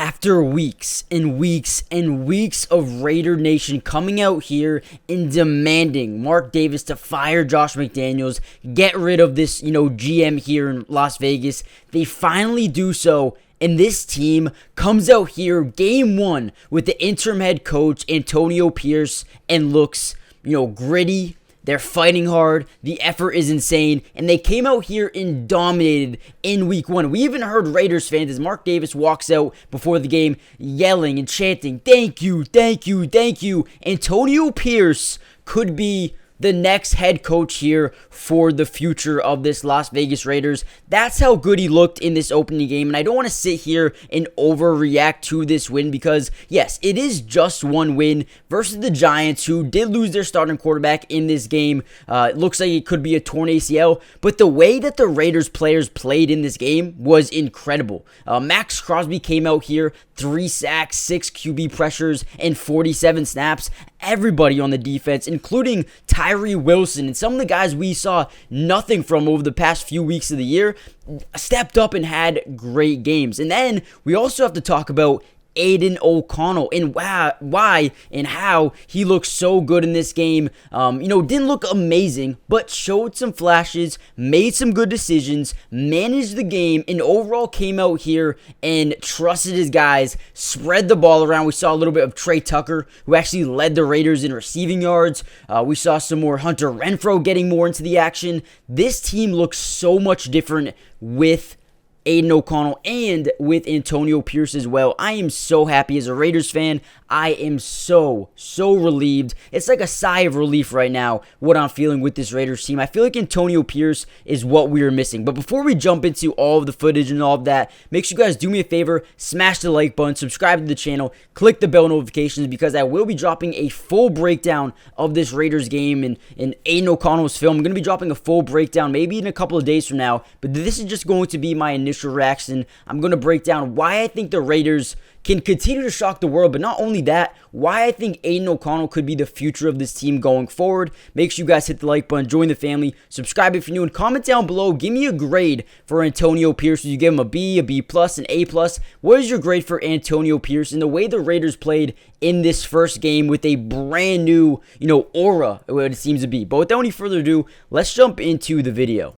After weeks and weeks and weeks of Raider Nation coming out here and demanding Mark Davis to fire Josh McDaniels, get rid of this, GM here in Las Vegas, they finally do so. And this team comes out here game one with the interim head coach, Antonio Pierce, and looks, gritty. They're fighting hard. The effort is insane. And they came out here and dominated in week one. We even heard Raiders fans as Mark Davis walks out before the game yelling and chanting, "Thank you, thank you, thank you." Antonio Pierce could be the next head coach here for the future of this Las Vegas Raiders. That's how good he looked in this opening game, and I don't want to sit here and overreact to this win because, yes, it is just one win versus the Giants, who did lose their starting quarterback in this game. It looks like it could be a torn ACL, but the way that the Raiders players played in this game was incredible. Max Crosby came out here, 3 sacks, 6 QB pressures, and 47 snaps. Everybody on the defense, including Tyree Wilson and some of the guys we saw nothing from over the past few weeks of the year, stepped up and had great games. And then we also have to talk about Aidan O'Connell and why and how he looked so good in this game. Didn't look amazing, but showed some flashes, made some good decisions, managed the game, and overall came out here and trusted his guys, spread the ball around. We saw a little bit of Trey Tucker, who actually led the Raiders in receiving yards. We saw some more Hunter Renfrow getting more into the action. This team looks so much different with Aiden O'Connell and with Antonio Pierce as well. I am so happy as a Raiders fan. I am so relieved. It's like a sigh of relief right now, what I'm feeling with this Raiders team. I feel like Antonio Pierce is what we are missing. But before we jump into all of the footage and all of that, make sure you guys do me a favor, smash the like button, subscribe to the channel, click the bell notifications, because I will be dropping a full breakdown of this Raiders game and Aiden O'Connell's film. I'm going to be dropping a full breakdown maybe in a couple of days from now, but this is just going to be my initial reaction. I'm going to break down why I think the Raiders can continue to shock the world, but not only that, why I think Aiden O'Connell could be the future of this team going forward. Make sure you guys hit the like button, join the family, subscribe if you're new, and comment down below. Give me a grade for Antonio Pierce. Did you give him a B, a B+, an A+? What is your grade for Antonio Pierce and the way the Raiders played in this first game with a brand new, aura, what it seems to be? But without any further ado, let's jump into the video.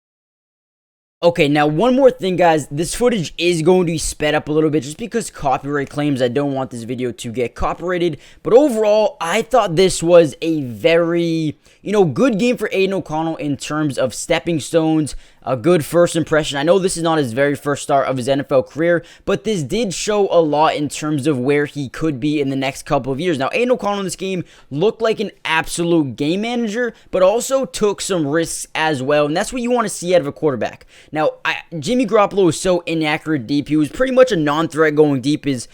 Okay, now one more thing, guys. This footage is going to be sped up a little bit just because copyright claims. I don't want this video to get copyrighted. But overall, I thought this was a very, good game for Aiden O'Connell in terms of stepping stones, a good first impression. I know this is not his very first start of his NFL career, but this did show a lot in terms of where he could be in the next couple of years. Now, Aiden O'Connell in this game looked like an absolute game manager, but also took some risks as well, and that's what you want to see out of a quarterback. Now, Jimmy Garoppolo was so inaccurate deep. He was pretty much a non-threat going deep, is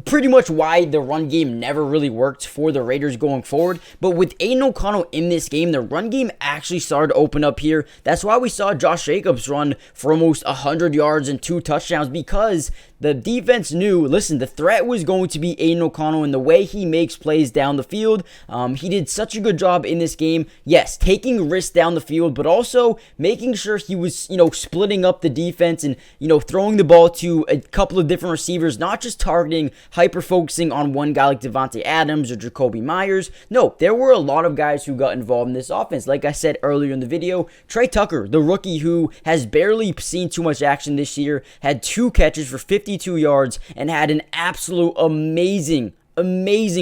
pretty much why the run game never really worked for the Raiders going forward. But with Aiden O'Connell in this game, the run game actually started to open up here. That's why we saw Josh Jacobs run for almost 100 yards and 2 touchdowns, because the defense knew, listen, the threat was going to be Aiden O'Connell and the way he makes plays down the field. He did such a good job in this game. Yes, taking risks down the field, but also making sure he was, splitting up the defense and, throwing the ball to a couple of different receivers, not just targeting, hyper-focusing on one guy like Davante Adams or Jacoby Myers. No, there were a lot of guys who got involved in this offense. Like I said earlier in the video, Trey Tucker, the rookie who has barely seen too much action this year, had 2 catches for 52 yards and had an absolute amazing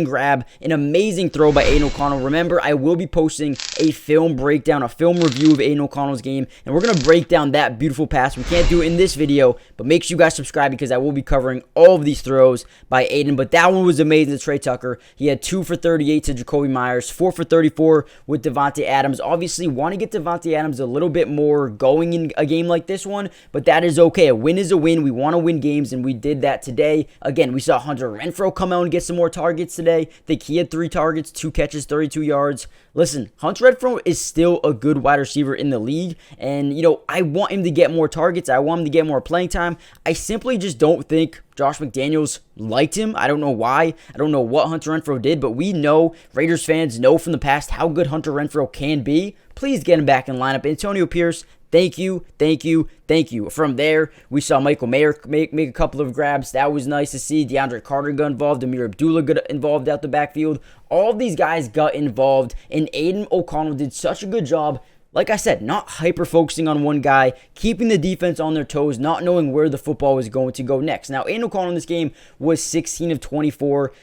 grab, an amazing throw by Aiden O'Connell. Remember, I will be posting a film breakdown, a film review of Aiden O'Connell's game, and we're going to break down that beautiful pass. We can't do it in this video, but make sure you guys subscribe because I will be covering all of these throws by Aiden. But that one was amazing to Trey Tucker. He had 2 for 38 to Jacoby Myers, 4 for 34 with Davante Adams. Obviously, want to get Davante Adams a little bit more going in a game like this one, but that is okay. A win is a win. We want to win games, and we did that today. Again, we saw Hunter Renfrow come out and get some more targets today. I think he had 3 targets, 2 catches, 32 yards. Listen, Hunter Renfrow is still a good wide receiver in the league, and I want him to get more targets. I want him to get more playing time. I simply just don't think Josh McDaniels liked him. I don't know why. I don't know what Hunter Renfrow did, but we know, Raiders fans know from the past how good Hunter Renfrow can be. Please get him back in lineup. Antonio Pierce, Thank you, thank you, thank you. From there, we saw Michael Mayer make a couple of grabs. That was nice to see. DeAndre Carter got involved. Amir Abdullah got involved out the backfield. All of these guys got involved, and Aidan O'Connell did such a good job. Like I said, not hyper-focusing on one guy, keeping the defense on their toes, not knowing where the football was going to go next. Now, Aiden O'Connell in this game was 16 of 24,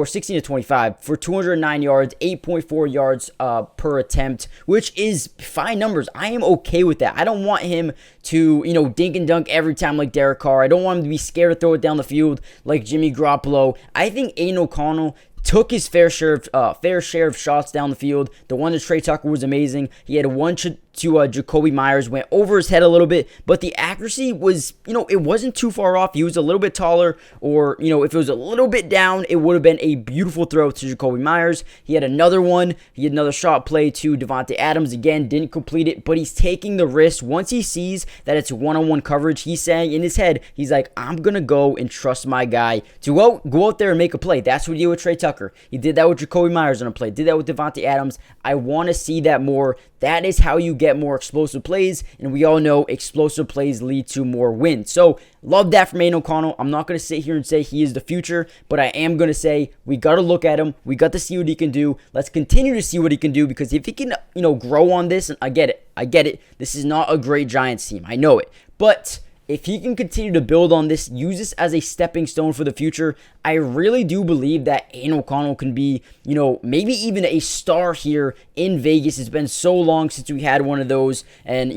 16 of 25 for 209 yards, 8.4 yards per attempt, which is fine numbers. I am okay with that. I don't want him to, dink and dunk every time like Derek Carr. I don't want him to be scared to throw it down the field like Jimmy Garoppolo. I think Aiden O'Connell took his fair share of shots down the field. The one to Trey Tucker was amazing. He had one to Jacoby Myers, went over his head a little bit, but the accuracy was, it wasn't too far off. He was a little bit taller, or, if it was a little bit down, it would have been a beautiful throw to Jacoby Myers. He had another one. He had another shot play to Davante Adams. Again, didn't complete it, but he's taking the risk. Once he sees that it's one-on-one coverage, he's saying in his head, he's like, I'm going to go and trust my guy to go out there and make a play. That's what he did with Trey Tucker. He did that with Jacoby Myers on a play. Did that with Davante Adams. I want to see that more. That is how you get more explosive plays, and we all know explosive plays lead to more wins. So, love that from Aiden O'Connell. I'm not going to sit here and say he is the future, but I am going to say we got to look at him. We got to see what he can do. Let's continue to see what he can do, because if he can, grow on this, and I get it. This is not a great Giants team. I know it. But if he can continue to build on this, use this as a stepping stone for the future, I really do believe that Aidan O'Connell can be, maybe even a star here in Vegas. It's been so long since we had one of those. And,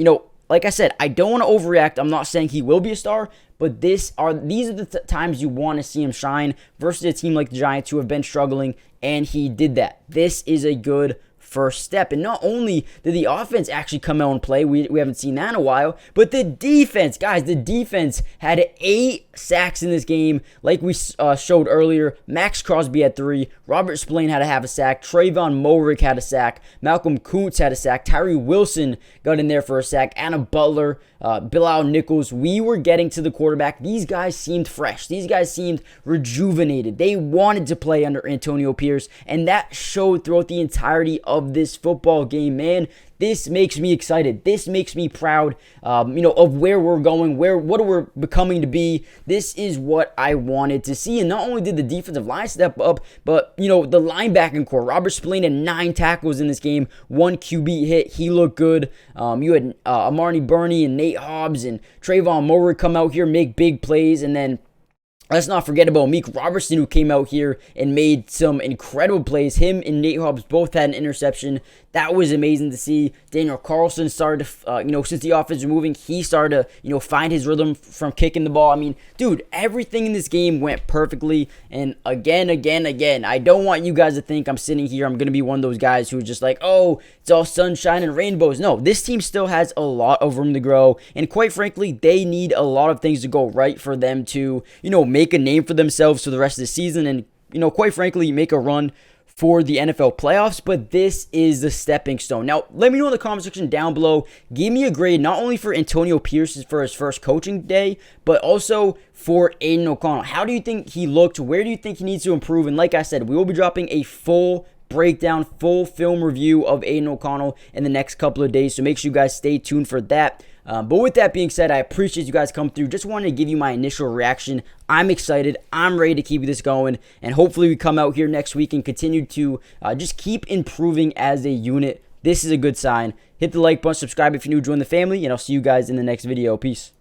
like I said, I don't want to overreact. I'm not saying he will be a star, but these are the times you want to see him shine versus a team like the Giants who have been struggling, and he did that. This is a good first step. And not only did the offense actually come out and play, we haven't seen that in a while, but the defense, guys, the defense had 8 sacks in this game. Like we showed earlier, Max Crosby had 3, Robert Spillane had a half a sack, Trayvon Moehrig had a sack, Malcolm Kuntz had a sack, Tyree Wilson got in there for a sack, Anna Butler, Bilal Nichols. We were getting to the quarterback. These guys seemed fresh. These guys seemed rejuvenated. They wanted to play under Antonio Pierce, and that showed throughout the entirety of this football game, man. This makes me excited. This makes me proud, of where we're going, what we're becoming to be. This is what I wanted to see. And not only did the defensive line step up, but, the linebacking core. Robert Spillane had 9 tackles in this game, 1 QB hit. He looked good. You had Amarni Burney and Nate Hobbs and Trayvon Moehrig come out here, make big plays, and then let's not forget about Meek Robertson, who came out here and made some incredible plays. Him and Nate Hobbs both had an interception. That was amazing to see. Daniel Carlson started to, since the offense was moving, he started to, find his rhythm from kicking the ball. I mean, dude, everything in this game went perfectly. And again, I don't want you guys to think I'm sitting here, I'm going to be one of those guys who's just like, oh, it's all sunshine and rainbows. No, this team still has a lot of room to grow. And quite frankly, they need a lot of things to go right for them to, make a name for themselves for the rest of the season and, quite frankly, make a run for the NFL playoffs. But this is the stepping stone. Now, let me know in the comment section down below. Give me a grade not only for Antonio Pierce for his first coaching day, but also for Aiden O'Connell. How do you think he looked? Where do you think he needs to improve? And like I said, we will be dropping a full breakdown, full film review of Aiden O'Connell in the next couple of days. So make sure you guys stay tuned for that. But with that being said, I appreciate you guys coming through. Just wanted to give you my initial reaction. I'm excited. I'm ready to keep this going. And hopefully we come out here next week and continue to just keep improving as a unit. This is a good sign. Hit the like button, subscribe if you're new, join the family, and I'll see you guys in the next video. Peace.